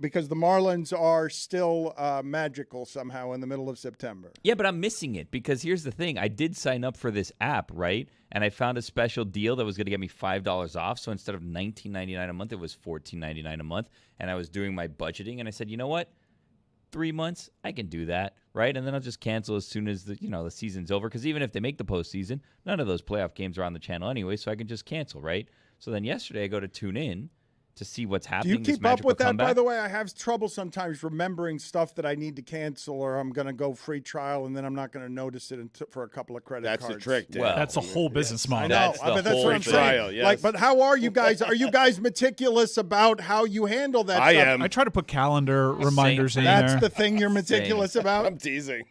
Because the Marlins are still magical somehow in the middle of September. Yeah, but I'm missing it because here's the thing. I did sign up for this app, right? And I found a special deal that was going to get me $5 off. So instead of $19.99 a month, it was $14.99 a month. And I was doing my budgeting, and I said, you know what? 3 months, I can do that, right? And then I'll just cancel as soon as the season's over. Because even if they make the postseason, none of those playoff games are on the channel anyway, so I can just cancel, right? So then yesterday I go to tune in to see what's Do happening. you this keep up magical with that, comeback. by the way? I have trouble sometimes remembering stuff that I need to cancel, or I'm going to go free trial, and then I'm not going to notice it for a couple of credit That's cards. the trick, Dan. Well, That's a whole business I model. know, That's the but that's whole what I'm free saying. trial, yes. Like, but how are you guys? Are you guys meticulous about how you handle that I stuff? am. I try to put calendar reminders in That's there. the thing you're meticulous about? I'm teasing.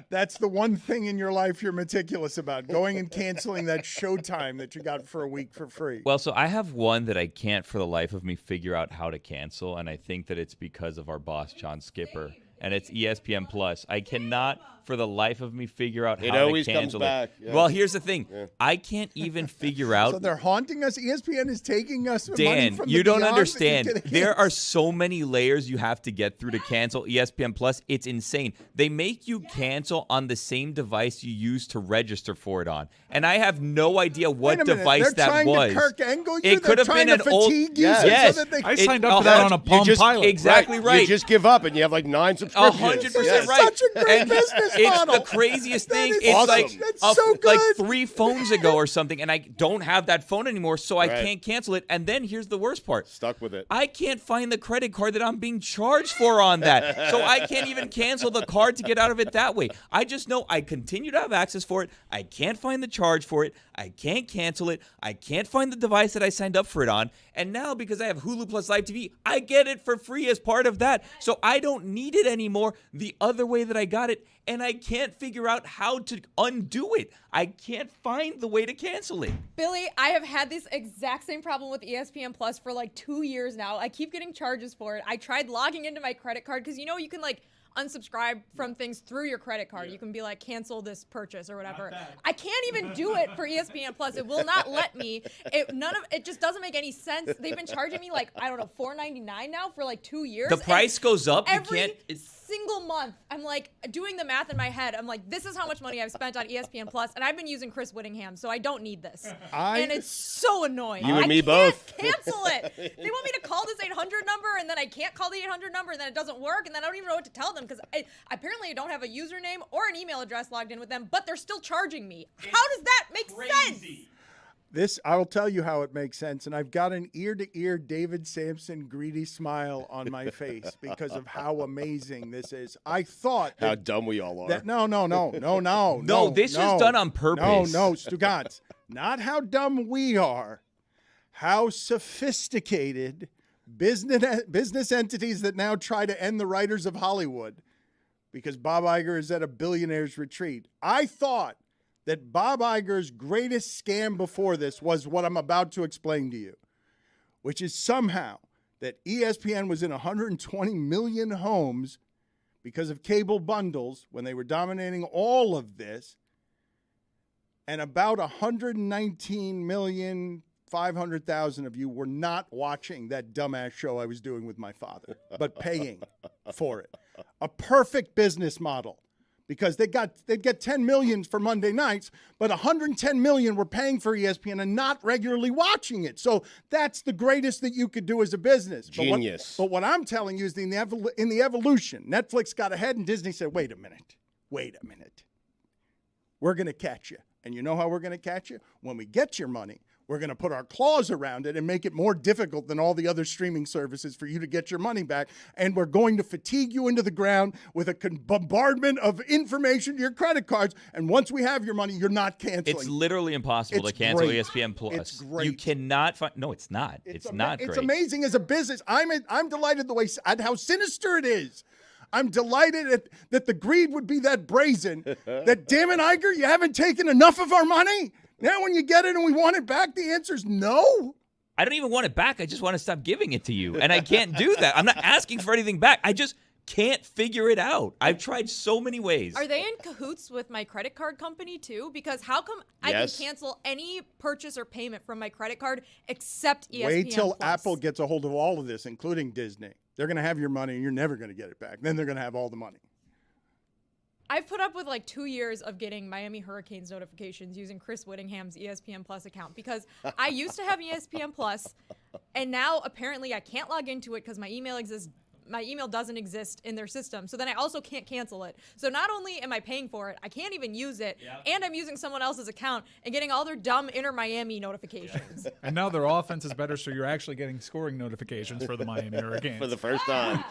That's the one thing in your life you're meticulous about, going and canceling that Showtime that you got for a week for free. Well, so I have one that I can't for the life of me figure out how to cancel, and I think that it's because of our boss, John Skipper, and it's ESPN Plus. I cannot for the life of me figure out It how to always comes cancel back, it. yeah. Well, here's the thing. I can't even figure out. So they're haunting us. ESPN is taking us money Dan, from you the don't beyond that understand. you can't- There are so many layers you have to get through to cancel ESPN Plus. It's insane. They make you cancel on the same device you use to register for it on. And I have no idea what Wait a minute, device they're that trying was. to Kirk Angle you? It could They're have been trying an to old fatigue yes. users Yes. so that they I can- signed up for that on a Palm Pilot. Exactly right. You just give up and you have like 9 subscriptions. 100% Yes. right. Such a great And business it's model. the craziest That thing. is It's awesome. like That's so like good. 3 phones ago or something, and I don't have that phone anymore, so I Right. can't cancel it. And then here's the worst part. Stuck with it. I can't find the credit card that I'm being charged for on that. So I can't even cancel the card to get out of it that way. I just know I continue to have access for it. I can't find the charge for it. I can't cancel it. I can't find the device that I signed up for it on. And now because I have Hulu Plus Live TV, I get it for free as part of that. So I don't need it anymore the other way that I got it. And I can't figure out how to undo it. I can't find the way to cancel it. Billy, I have had this exact same problem with ESPN Plus for like 2 years now. I keep getting charges for it. I tried logging into my credit card because you can like unsubscribe from things through your credit card. You can be like, cancel this purchase or whatever. I can't even do it for ESPN Plus. It will not let me. It just doesn't make any sense. They've been charging me like, I don't know, $4.99 now for like 2 years. The price goes up. You Every can't. single month, I'm like doing the math in my head. I'm like, this is how much money I've spent on ESPN Plus, and I've been using Chris Whittingham, so I don't need this. And it's so annoying. You and me I can't both. cancel it. They want me to call this 800 number, and then I can't call the 800 number, and then it doesn't work, and then I don't even know what to tell them because apparently I don't have a username or an email address logged in with them, but they're still charging me. How does that make sense? This, I will tell you how it makes sense. And I've got an ear-to-ear David Sampson greedy smile on my face because of how amazing this is. I thought How that, dumb we all are. no, This was done on purpose. No, Stugotz. Not how dumb we are. How sophisticated business entities that now try to end the writers of Hollywood because Bob Iger is at a billionaire's retreat. I thought that Bob Iger's greatest scam before this was what I'm about to explain to you, which is somehow that ESPN was in 120 million homes because of cable bundles when they were dominating all of this, and about 119,500,000 of you were not watching that dumbass show I was doing with my father, but paying for it. A perfect business model, because they'd get 10 million for Monday nights, but 110 million were paying for ESPN and not regularly watching it. So that's the greatest that you could do as a business. Genius. But what I'm telling you is in the evolution, Netflix got ahead and Disney said, wait a minute. We're going to catch you. And you know how we're going to catch you? When we get your money, we're going to put our claws around it and make it more difficult than all the other streaming services for you to get your money back. And we're going to fatigue you into the ground with a bombardment of information to your credit cards. And once we have your money, you're not canceling. It's literally impossible to cancel ESPN Plus. It's great. You cannot find. No, it's not. It's not great. It's amazing as a business. I'm delighted at how sinister it is. I'm delighted that the greed would be that brazen. That, damn it, Iger, you haven't taken enough of our money? Now when you get it and we want it back, the answer is no? I don't even want it back. I just want to stop giving it to you. And I can't do that. I'm not asking for anything back. I just can't figure it out. I've tried so many ways. Are they in cahoots with my credit card company too? Because how come I can cancel any purchase or payment from my credit card except ESPN Wait till Plus? Apple gets a hold of all of this, including Disney. They're going to have your money and you're never going to get it back. Then they're going to have all the money. I've put up with like 2 years of getting Miami Hurricanes notifications using Chris Whittingham's ESPN Plus account because I used to have ESPN Plus, and now apparently I can't log into it because my email doesn't exist in their system. So then I also can't cancel it. So not only am I paying for it, I can't even use it, and I'm using someone else's account and getting all their dumb Inter Miami notifications. And now their offense is better, so you're actually getting scoring notifications for the Miami Hurricanes. For the first time.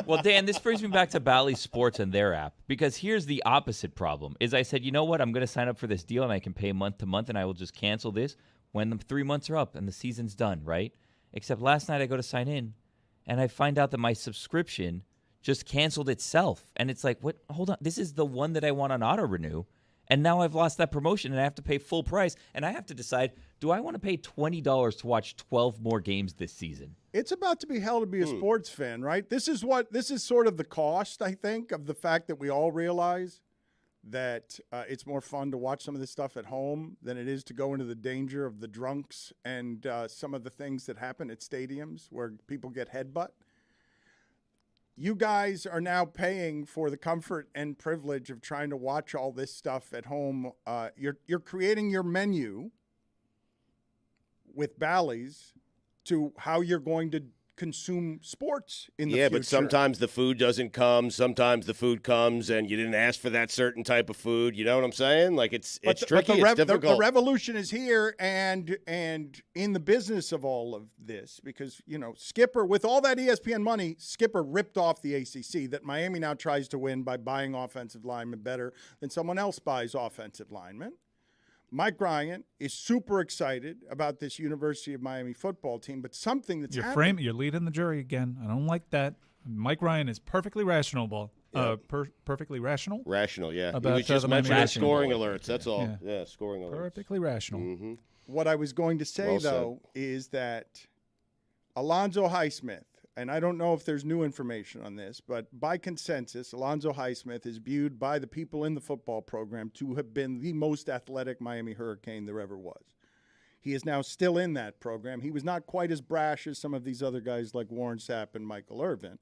Well, Dan, this brings me back to Bally Sports and their app, because here's the opposite problem. Is I said, you know what, I'm going to sign up for this deal and I can pay month to month and I will just cancel this when the 3 months are up and the season's done, right? Except last night I go to sign in and I find out that my subscription just canceled itself. And it's like, what? Hold on. This is the one that I want on auto renew. And now I've lost that promotion and I have to pay full price. And I have to decide, do I want to pay $20 to watch 12 more games this season? It's about to be hell to be a sports fan, right? This is sort of the cost, I think, of the fact that we all realize that it's more fun to watch some of this stuff at home than it is to go into the danger of the drunks and some of the things that happen at stadiums where people get headbutt. You guys are now paying for the comfort and privilege of trying to watch all this stuff at home. You're creating your menu with Bally's to how you're going to consume sports in the future. Yeah, but sometimes the food doesn't come. Sometimes the food comes and you didn't ask for that certain type of food. You know what I'm saying? Like it's tricky. It's difficult. The revolution is here, and in the business of all of this, because Skipper, with all that ESPN money, Skipper ripped off the ACC that Miami now tries to win by buying offensive linemen better than someone else buys offensive linemen. Mike Ryan is super excited about this University of Miami football team, but something that's happening. You're leading the jury again. I don't like that. Mike Ryan is perfectly rational. Perfectly rational? Rational, yeah. About, he was just mentioning scoring alerts. That's all. Yeah, scoring alerts. Perfectly rational. Mm-hmm. What I was going to say, is that Alonzo Highsmith, and I don't know if there's new information on this, but by consensus, Alonzo Highsmith is viewed by the people in the football program to have been the most athletic Miami Hurricane there ever was. He is now still in that program. He was not quite as brash as some of these other guys like Warren Sapp and Michael Irvin,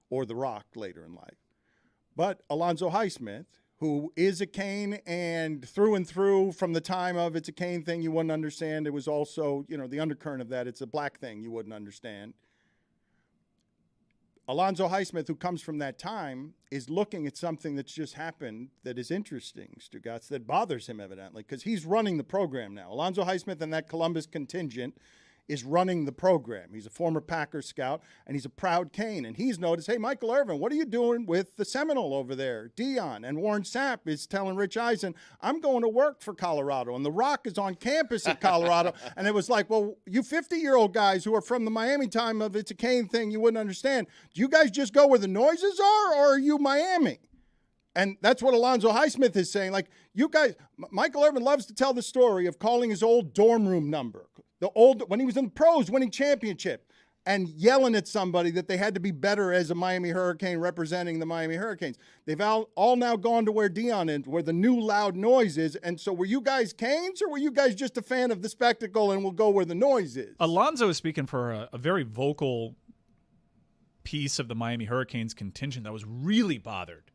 or The Rock later in life. But Alonzo Highsmith, who is a Cane and through from the time of it's a Cane thing you wouldn't understand, it was also, the undercurrent of that, it's a black thing you wouldn't understand. Alonzo Highsmith, who comes from that time, is looking at something that's just happened that is interesting, Stugotz, that bothers him evidently, because he's running the program now. Alonzo Highsmith and that Columbus contingent is running the program. He's a former Packers scout, and he's a proud Cane. And he's noticed, hey, Michael Irvin, what are you doing with the Seminole over there, Dion? And Warren Sapp is telling Rich Eisen, I'm going to work for Colorado. And The Rock is on campus at Colorado. And it was like, well, you 50-year-old guys who are from the Miami time of it's a Cane thing you wouldn't understand. Do you guys just go where the noises are, or are you Miami? And that's what Alonzo Highsmith is saying. Like, you guys, Michael Irvin loves to tell the story of calling his old dorm room number, when he was in the pros, winning championship, and yelling at somebody that they had to be better as a Miami Hurricane representing the Miami Hurricanes. They've all now gone to where Dion is, where the new loud noise is. And so were you guys Canes, or were you guys just a fan of the spectacle and will go where the noise is? Alonzo is speaking for a very vocal piece of the Miami Hurricanes contingent that was really bothered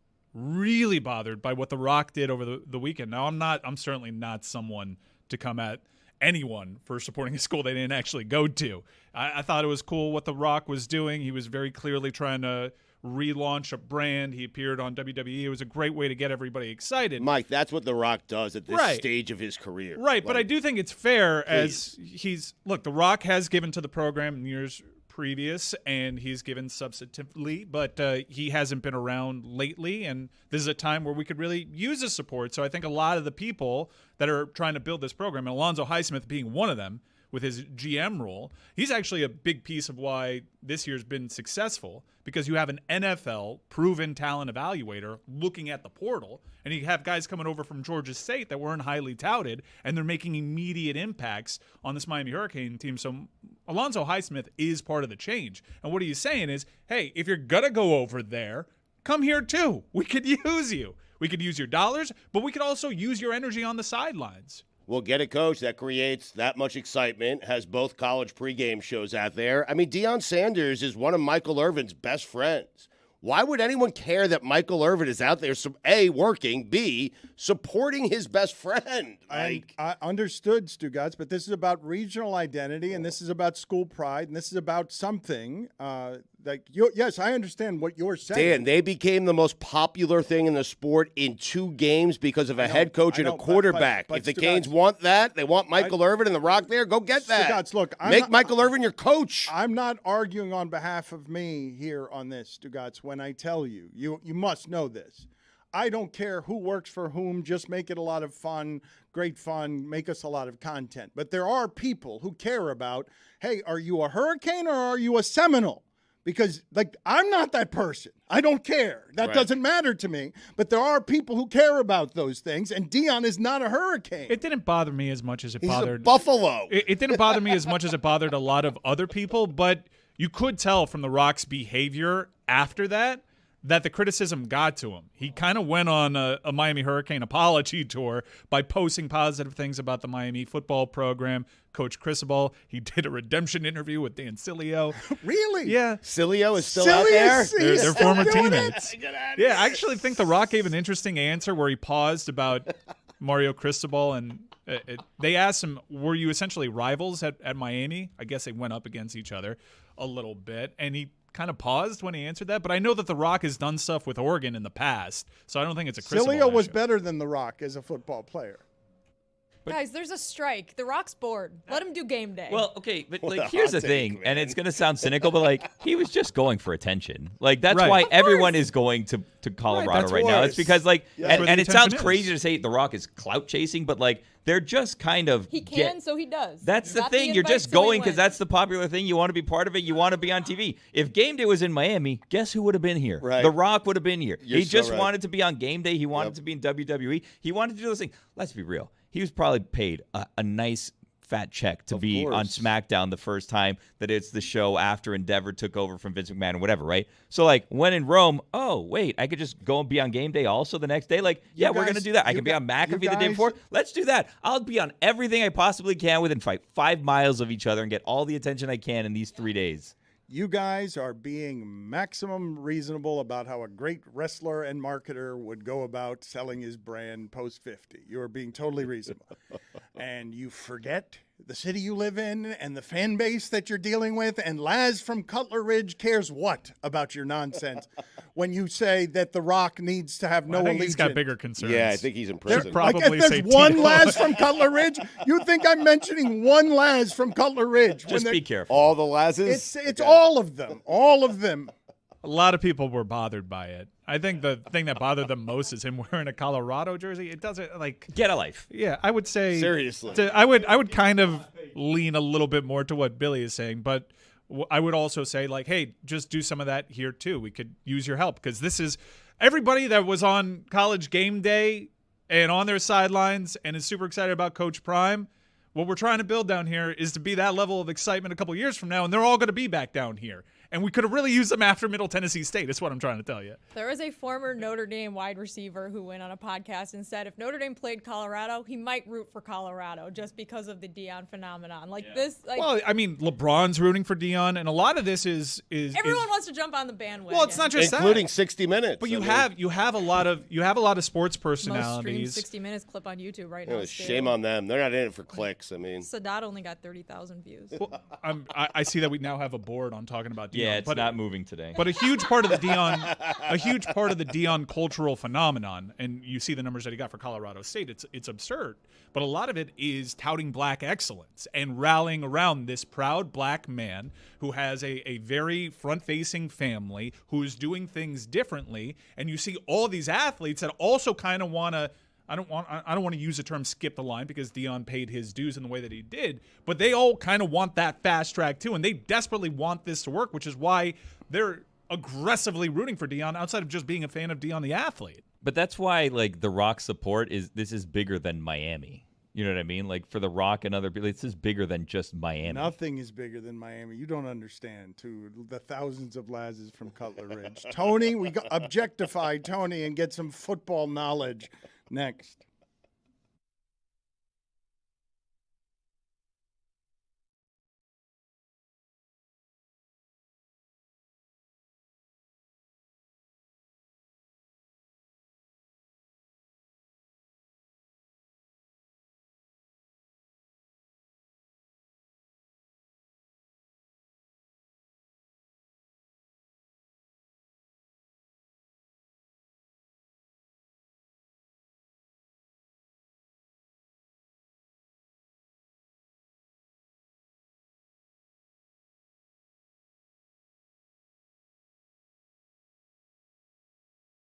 by what The Rock did over the weekend. Now, I'm certainly not someone to come at anyone for supporting a school they didn't actually go to. I thought it was cool what The Rock was doing. He was very clearly trying to relaunch a brand. He appeared on WWE. It was a great way to get everybody excited. Mike, that's what The Rock does at this stage of his career. Right, but I do think it's fair as The Rock has given to the program in years previous, and he's given substantively, but he hasn't been around lately, and this is a time where we could really use his support. So I think a lot of the people that are trying to build this program, and Alonzo Highsmith being one of them with his GM role, he's actually a big piece of why this year's been successful, because you have an NFL proven talent evaluator looking at the portal, and you have guys coming over from Georgia State that weren't highly touted, and they're making immediate impacts on this Miami Hurricane team. So Alonzo Highsmith is part of the change. And what he's saying is, hey, if you're going to go over there, come here too. We could use you. We could use your dollars, but we could also use your energy on the sidelines. Well, get a coach that creates that much excitement, has both college pregame shows out there. I mean, Deion Sanders is one of Michael Irvin's best friends. Why would anyone care that Michael Irvin is out there, A, working, B, supporting his best friend? I understood, Stugotz, but this is about regional identity, and this is about school pride, and this is about something. Yes, I understand what you're saying. Dan, they became the most popular thing in the sport in 2 games because of a head coach and a quarterback. But if the Stugotz, Canes want that, they want Michael Irvin and The Rock there, go get that. Stugotz, look, Make Michael Irvin your coach. I'm not arguing on behalf of me here on this, Stugotz, when I tell you, you must know this. I don't care who works for whom, just make it a lot of fun, great fun, make us a lot of content. But there are people who care about, hey, are you a Hurricane or are you a Seminole? Because, I'm not that person. I don't care. That doesn't matter to me. But there are people who care about those things, and Dion is not a Hurricane. It didn't bother me as much as it bothered Buffalo. It didn't bother me as much as it bothered a lot of other people, but you could tell from The Rock's behavior after that the criticism got to him. He kind of went on a Miami Hurricane apology tour by posting positive things about the Miami football program. Coach Cristobal, he did a redemption interview with Dan Cilio. Really? Yeah. Cilio is still out there? They're former teammates. Yeah, I actually think The Rock gave an interesting answer where he paused about Mario Cristobal, and they asked him, were you essentially rivals at Miami? I guess they went up against each other a little bit, and he kind of paused when he answered that, but I know that The Rock has done stuff with Oregon in the past, so I don't think it's a Cristobal Cilio was issue. better than The Rock as a football player. Guys, there's a strike. The Rock's bored. Let him do game day. Well, okay, but What a here's hot the thing, take, and man. it's going to sound cynical, but he was just going for attention. That's Right. why Of everyone is going to Colorado that's right now. worse. It's because where and the it sounds attention is. crazy to say The Rock is clout chasing, but they're just kind of he can, so he does. That's the Got thing. You're invite, just so he going because went. that's the popular thing. You want to be part of it. You want to be on TV. If game day was in Miami, guess who would have been here? Right. The Rock would have been here. You're He so just right. wanted to be on game day. He wanted to be in WWE. He wanted to do those things. Let's be real. He was probably paid a nice fat check to be on course. SmackDown the first time that it's the show after Endeavor took over from Vince McMahon or whatever, right? So when in Rome, oh wait, I could just go and be on game day also the next day. We're gonna do that. I can be on McAfee the day before. Let's do that. I'll be on everything I possibly can within 5 miles of each other and get all the attention I can in these 3 days. You guys are being maximum reasonable about how a great wrestler and marketer would go about selling his brand post 50. You are being totally reasonable. And you forget the city you live in and the fan base that you're dealing with. And Laz from Cutler Ridge cares what about your nonsense when you say that The Rock needs to have no I think allegiance. he's got bigger concerns. Yeah, I think he's in There prison. probably Like if say there's one Tito. Laz from Cutler Ridge, you think I'm mentioning one Laz from Cutler Ridge. Just when be they're- careful. All the Lazes? It's all of them. All of them. A lot of people were bothered by it. I think the thing that bothered them most is him wearing a Colorado jersey. It doesn't Get a life. Yeah, I would say Seriously. I would kind of lean a little bit more to what Billy is saying, but I would also say hey, just do some of that here too. We could use your help because this is everybody that was on College game day and on their sidelines and is super excited about Coach Prime, what we're trying to build down here is to be that level of excitement a couple years from now, and they're all going to be back down here. And we could have really used them after Middle Tennessee State. That's what I'm trying to tell you. There was a former Notre Dame wide receiver who went on a podcast and said if Notre Dame played Colorado, he might root for Colorado just because of the Deion phenomenon. Well, I mean, LeBron's rooting for Deion, and a lot of this is everyone wants to jump on the bandwagon. Well, it's not just including that. 60 Minutes. But you have a lot of sports personalities. Most streamed 60 Minutes clip on YouTube right now. Shame on them. They're not in it for clicks. I mean, Sadat only got 30,000 views. Well, I see that we now have a board on talking about Deion. Yeah, it's not moving today. But a huge part of the Deion cultural phenomenon, and you see the numbers that he got for Colorado State, it's absurd. But a lot of it is touting black excellence and rallying around this proud black man who has a very front-facing family, who is doing things differently. And you see all these athletes that also kind of want to, I don't want to use the term skip the line because Deion paid his dues in the way that he did, but they all kind of want that fast track too, and they desperately want this to work, which is why they're aggressively rooting for Deion outside of just being a fan of Deion the athlete. But that's why, like, the Rock support this is bigger than Miami. You know what I mean? Like, for the Rock and other people, this is bigger than just Miami. Nothing is bigger than Miami. You don't understand, too. The thousands of Lazes from Cutler Ridge. Tony, we objectify Tony and get some football knowledge next.